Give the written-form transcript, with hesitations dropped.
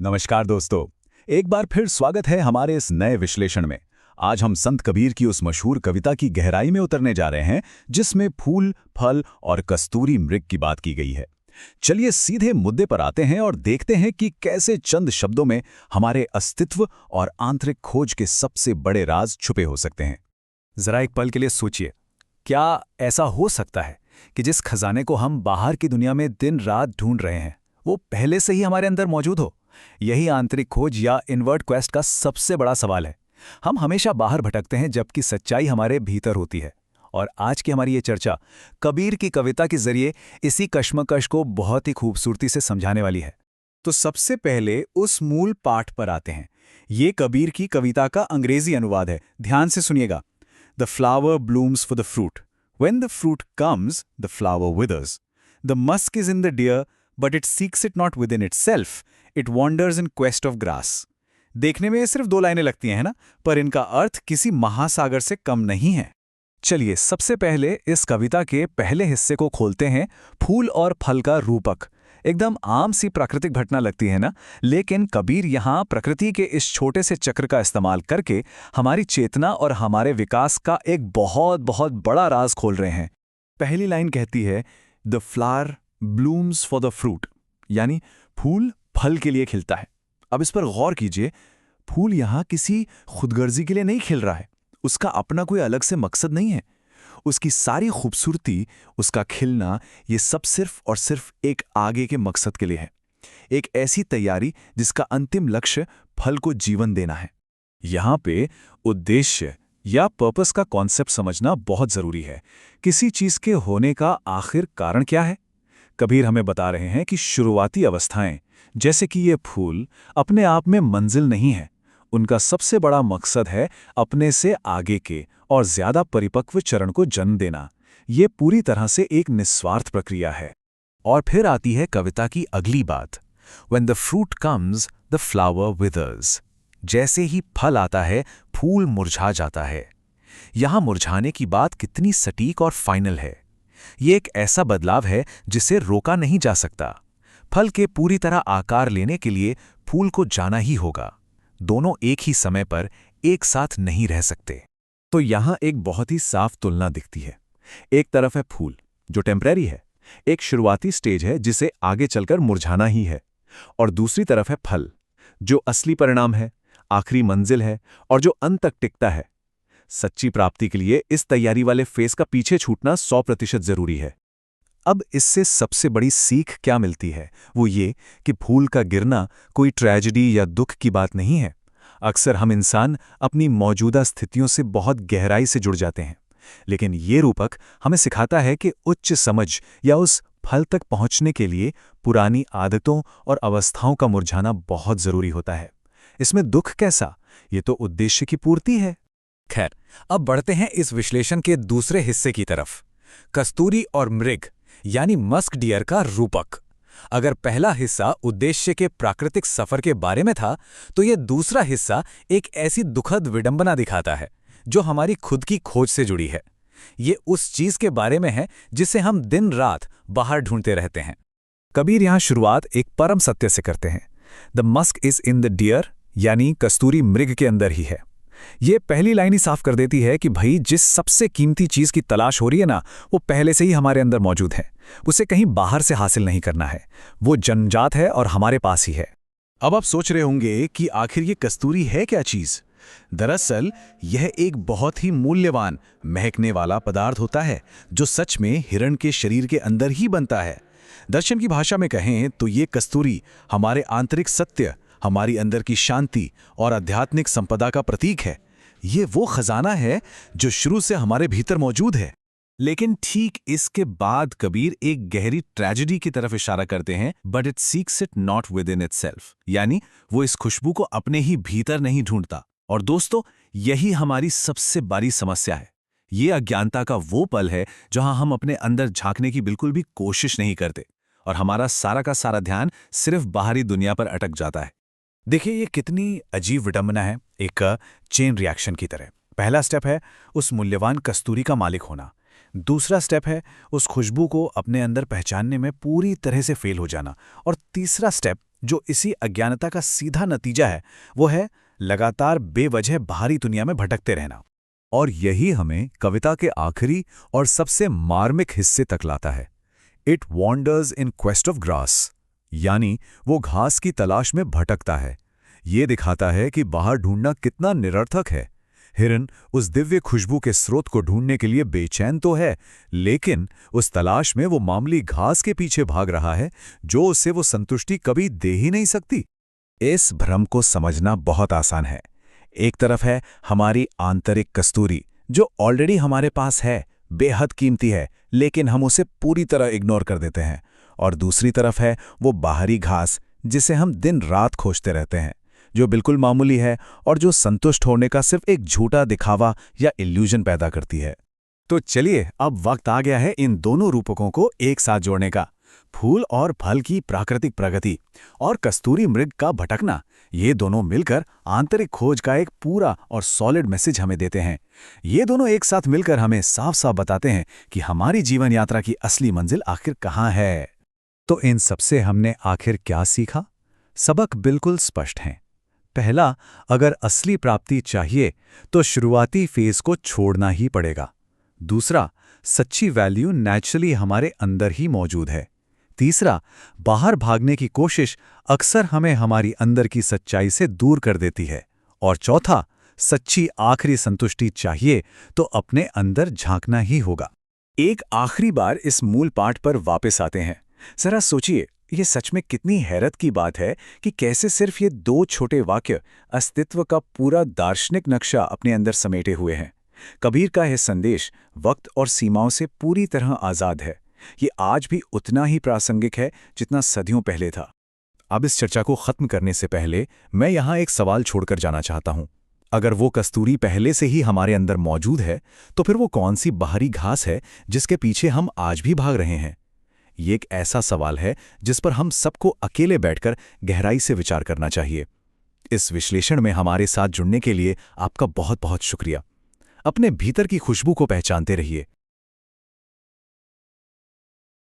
नमस्कार दोस्तों। एक बार फिर स्वागत है हमारे इस नए विश्लेषण में। आज हम संत कबीर की उस मशहूर कविता की गहराई में उतरने जा रहे हैं जिसमें फूल, फल और कस्तूरी मृग की बात की गई है। चलिए सीधे मुद्दे पर आते हैं और देखते हैं कि कैसे चंद शब्दों में हमारे अस्तित्व और आंतरिक खोज के सबसे बड़े राज छुपे हो सकते हैं। जरा एक पल के लिए सोचिए, क्या ऐसा हो सकता है कि जिस खजाने को हम बाहर की दुनिया में दिन रात ढूंढ रहे हैं वो पहले से ही हमारे अंदर मौजूद हो? यही आंतरिक खोज या इनवर्ट क्वेस्ट का सबसे बड़ा सवाल है। हम हमेशा बाहर भटकते हैं जबकि सच्चाई हमारे भीतर होती है। और आज की हमारी ये चर्चा कबीर की कविता के जरिए इसी कश्मकश को बहुत ही खूबसूरती से समझाने वाली है। तो सबसे पहले उस मूल पाठ पर आते हैं। ये कबीर की कविता का अंग्रेजी अनुवाद है, ध्यान से सुनिएगा। The flower blooms for the fruit, when the fruit comes the flower withers, the musk is in the deer but it seeks it not within itself, it wanders in quest of grass. देखने में सिर्फ 2 लाइनें लगती हैं, है ना, पर इनका अर्थ किसी महासागर से कम नहीं है। चलिए सबसे पहले इस कविता के पहले हिस्से को खोलते हैं। फूल और फल का रूपक एकदम आम सी प्राकृतिक घटना लगती है ना, लेकिन कबीर यहाँ प्रकृति के इस छोटे से चक्र का इस्तेमाल करके हमारी चेतना और हमारे विकास का एक बहुत बहुत बड़ा राज खोल रहे हैं। पहली लाइन कहती है the flower blooms for the fruit, यानी फूल फल के लिए खिलता है। अब इस पर गौर कीजिए, फूल यहाँ किसी खुदगर्जी के लिए नहीं खिल रहा है, उसका अपना कोई अलग से मकसद नहीं है। उसकी सारी खूबसूरती, उसका खिलना, ये सब सिर्फ और सिर्फ एक आगे के मकसद के लिए है। एक ऐसी तैयारी जिसका अंतिम लक्ष्य फल को जीवन देना है। यहाँ पे उद्देश्य या पर्पस का कॉन्सेप्ट समझना बहुत जरूरी है। किसी चीज के होने का आखिर कारण क्या है? कबीर हमें बता रहे हैं कि शुरुआती अवस्थाएं, जैसे कि ये फूल, अपने आप में मंजिल नहीं है। उनका सबसे बड़ा मकसद है अपने से आगे के और ज्यादा परिपक्व चरण को जन्म देना। ये पूरी तरह से एक निस्वार्थ प्रक्रिया है। और फिर आती है कविता की अगली बात, When the fruit comes, the flower withers। जैसे ही फल आता है, फूल मुरझा जाता है। यहां मुरझाने की बात कितनी सटीक और फाइनल है। ये एक ऐसा बदलाव है जिसे रोका नहीं जा सकता। फल के पूरी तरह आकार लेने के लिए फूल को जाना ही होगा। दोनों एक ही समय पर एक साथ नहीं रह सकते। तो यहां एक बहुत ही साफ तुलना दिखती है। एक तरफ है फूल जो टेम्परेरी है, एक शुरुआती स्टेज है जिसे आगे चलकर मुरझाना ही है, और दूसरी तरफ है फल जो असली परिणाम है, आखिरी मंजिल है और जो अंत तक टिकता है। सच्ची प्राप्ति के लिए इस तैयारी वाले फेस का पीछे छूटना 100% जरूरी है। अब इससे सबसे बड़ी सीख क्या मिलती है, वो ये कि फूल का गिरना कोई ट्रेजेडी या दुख की बात नहीं है। अक्सर हम इंसान अपनी मौजूदा स्थितियों से बहुत गहराई से जुड़ जाते हैं, लेकिन ये रूपक हमें सिखाता है कि उच्च समझ या उस फल तक पहुंचने के लिए पुरानी आदतों और अवस्थाओं का मुरझाना बहुत जरूरी होता है। इसमें दुख कैसा, ये तो उद्देश्य की पूर्ति है। खैर, अब बढ़ते हैं इस विश्लेषण के दूसरे हिस्से की तरफ, कस्तूरी और मृग यानी मस्क डियर का रूपक। अगर पहला हिस्सा उद्देश्य के प्राकृतिक सफर के बारे में था, तो यह दूसरा हिस्सा एक ऐसी दुखद विडंबना दिखाता है जो हमारी खुद की खोज से जुड़ी है। ये उस चीज के बारे में है जिसे हम दिन रात बाहर ढूंढते रहते हैं। कबीर यहां शुरुआत एक परम सत्य से करते हैं, the musk is in the deer, यानी कस्तूरी मृग के अंदर ही है। ये पहली लाइन ही साफ कर देती है कि भाई जिस सबसे कीमती चीज की तलाश हो रही है ना, वो पहले से ही हमारे अंदर मौजूद है। उसे कहीं बाहर से हासिल नहीं करना है, वो जन्मजात है और हमारे पास ही है। अब आप सोच रहे होंगे कि आखिर ये कस्तूरी है क्या चीज? दरअसल यह एक बहुत ही मूल्यवान महकने वाला पदार्थ होता है जो सच में हिरण के शरीर के अंदर ही बनता है। दर्शन की भाषा में कहें तो ये कस्तूरी हमारे आंतरिक सत्य, हमारी अंदर की शांति और आध्यात्मिक संपदा का प्रतीक है। ये वो खजाना है जो शुरू से हमारे भीतर मौजूद है। लेकिन ठीक इसके बाद कबीर एक गहरी ट्रेजेडी की तरफ इशारा करते हैं, but it seeks it not within itself, यानी वो इस खुशबू को अपने ही भीतर नहीं ढूंढता। और दोस्तों, यही हमारी सबसे बड़ी समस्या है। ये अज्ञानता का वो पल है जहां हम अपने अंदर झांकने की बिल्कुल भी कोशिश नहीं करते और हमारा सारा का सारा ध्यान सिर्फ बाहरी दुनिया पर अटक जाता है। देखिए, ये कितनी अजीब विडंबना है, एक चेन रिएक्शन की तरह। पहला स्टेप है उस मूल्यवान कस्तूरी का मालिक होना, दूसरा स्टेप है उस खुशबू को अपने अंदर पहचानने में पूरी तरह से फेल हो जाना, और तीसरा स्टेप जो इसी अज्ञानता का सीधा नतीजा है वो है लगातार बेवजह बाहरी दुनिया में भटकते रहना। और यही हमें कविता के आखिरी और सबसे मार्मिक हिस्से तक लाता है। It wanders in quest of grass, यानी वो घास की तलाश में भटकता है। ये दिखाता है कि बाहर ढूंढना कितना निरर्थक है। हिरन उस दिव्य खुशबू के स्रोत को ढूंढने के लिए बेचैन तो है, लेकिन उस तलाश में वो मामूली घास के पीछे भाग रहा है जो उसे वो संतुष्टि कभी दे ही नहीं सकती। इस भ्रम को समझना बहुत आसान है। एक तरफ है हमारी आंतरिक कस्तूरी जो ऑलरेडी हमारे पास है, बेहद कीमती है, लेकिन हम उसे पूरी तरह इग्नोर कर देते हैं। और दूसरी तरफ है वो बाहरी घास जिसे हम दिन रात खोजते रहते हैं, जो बिल्कुल मामूली है और जो संतुष्ट होने का सिर्फ एक झूठा दिखावा या इल्यूजन पैदा करती है। तो चलिए अब वक्त आ गया है इन दोनों रूपकों को एक साथ जोड़ने का। फूल और फल की प्राकृतिक प्रगति और कस्तूरी मृग का भटकना, ये दोनों मिलकर आंतरिक खोज का एक पूरा और सॉलिड मैसेज हमें देते हैं। ये दोनों एक साथ मिलकर हमें साफ साफ बताते हैं कि हमारी जीवन यात्रा की असली मंजिल आखिर कहाँ है। तो इन सबसे हमने आखिर क्या सीखा? सबक बिल्कुल स्पष्ट हैं। पहला, अगर असली प्राप्ति चाहिए तो शुरुआती फेज को छोड़ना ही पड़ेगा। दूसरा, सच्ची वैल्यू नेचुरली हमारे अंदर ही मौजूद है। तीसरा, बाहर भागने की कोशिश अक्सर हमें हमारी अंदर की सच्चाई से दूर कर देती है। और चौथा, सच्ची आखिरी संतुष्टि चाहिए तो अपने अंदर झांकना ही होगा। एक आखिरी बार इस मूल पाठ पर वापस आते हैं। जरा सोचिए, ये सच में कितनी हैरत की बात है कि कैसे सिर्फ ये दो छोटे वाक्य अस्तित्व का पूरा दार्शनिक नक्शा अपने अंदर समेटे हुए हैं। कबीर का यह संदेश वक्त और सीमाओं से पूरी तरह आज़ाद है। ये आज भी उतना ही प्रासंगिक है जितना सदियों पहले था। अब इस चर्चा को खत्म करने से पहले मैं यहाँ एक सवाल छोड़कर जाना चाहता हूँ। अगर वो कस्तूरी पहले से ही हमारे अंदर मौजूद है, तो फिर वो कौन सी बाहरी घास है जिसके पीछे हम आज भी भाग रहे हैं? ये एक ऐसा सवाल है जिस पर हम सबको अकेले बैठकर गहराई से विचार करना चाहिए। इस विश्लेषण में हमारे साथ जुड़ने के लिए आपका बहुत बहुत शुक्रिया। अपने भीतर की खुशबू को पहचानते रहिए